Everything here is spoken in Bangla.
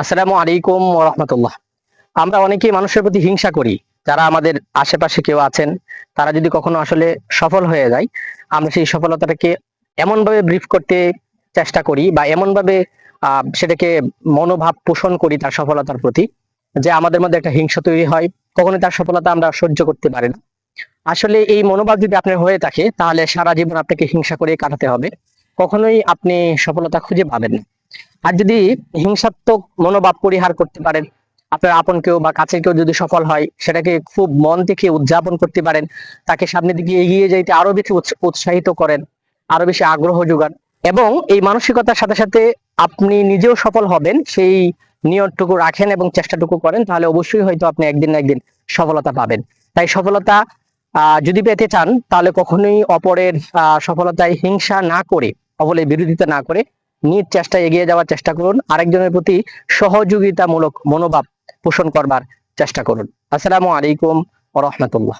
আসসালামু আলাইকুম ওয়া রাহমাতুল্লাহ। আমরা অনেকেই মানুষের প্রতি হিংসা করি। যারা আমাদের আশেপাশে কেউ আছেন, তারা যদি কখনো আসলে সফল হয়ে যায়, আমরা সেই সফলতাটাকে এমনভাবে ব্রিফ করতে চেষ্টা করি বা এমনভাবে সেটাকে মনোভাব পোষণ করি তার সফলতার প্রতি, যে আমাদের মধ্যে একটা হিংসা তৈরি হয়। কখনোই তার সফলতা আমরা সহ্য করতে পারি না। আসলে এই মনোভাব যদি আপনার হয়ে থাকে, তাহলে সারা জীবন আপনাকে হিংসা করে কাটাতে হবে। কখনোই আপনি সফলতা খুঁজে পাবেন না। আর যদি হিংসাত্মক মনোভাব পরিহার করতে পারেন, আপনার আপন কেউ বা কাছের কেউ যদি সফল হয়, সেটাকে খুব মন থেকে উদযাপন করতে পারেন, তাকে সামনের দিকে এগিয়ে যাইতে আরো বেশি উৎসাহিত করেন, আরো বেশি আগ্রহ যোগান, এবং এই মানসিকতার সাথে সাথে আপনি নিজেও সফল হবেন সেই নিয়তটুকু রাখেন এবং চেষ্টাটুকু করেন, তাহলে অবশ্যই হয়তো আপনি একদিন না একদিন সফলতা পাবেন। তাই সফলতা যদি পেতে চান, তাহলে কখনোই অপরের সফলতায় হিংসা না করে, অপরের বিরোধিতা না করে নিজ চেষ্টায় এগিয়ে যাওয়ার চেষ্টা করুন। আরেকজনের প্রতি সহযোগিতামূলক মনোভাব পোষণ করবার চেষ্টা করুন। আসসালামু আলাইকুম ওয়া রাহমাতুল্লাহ।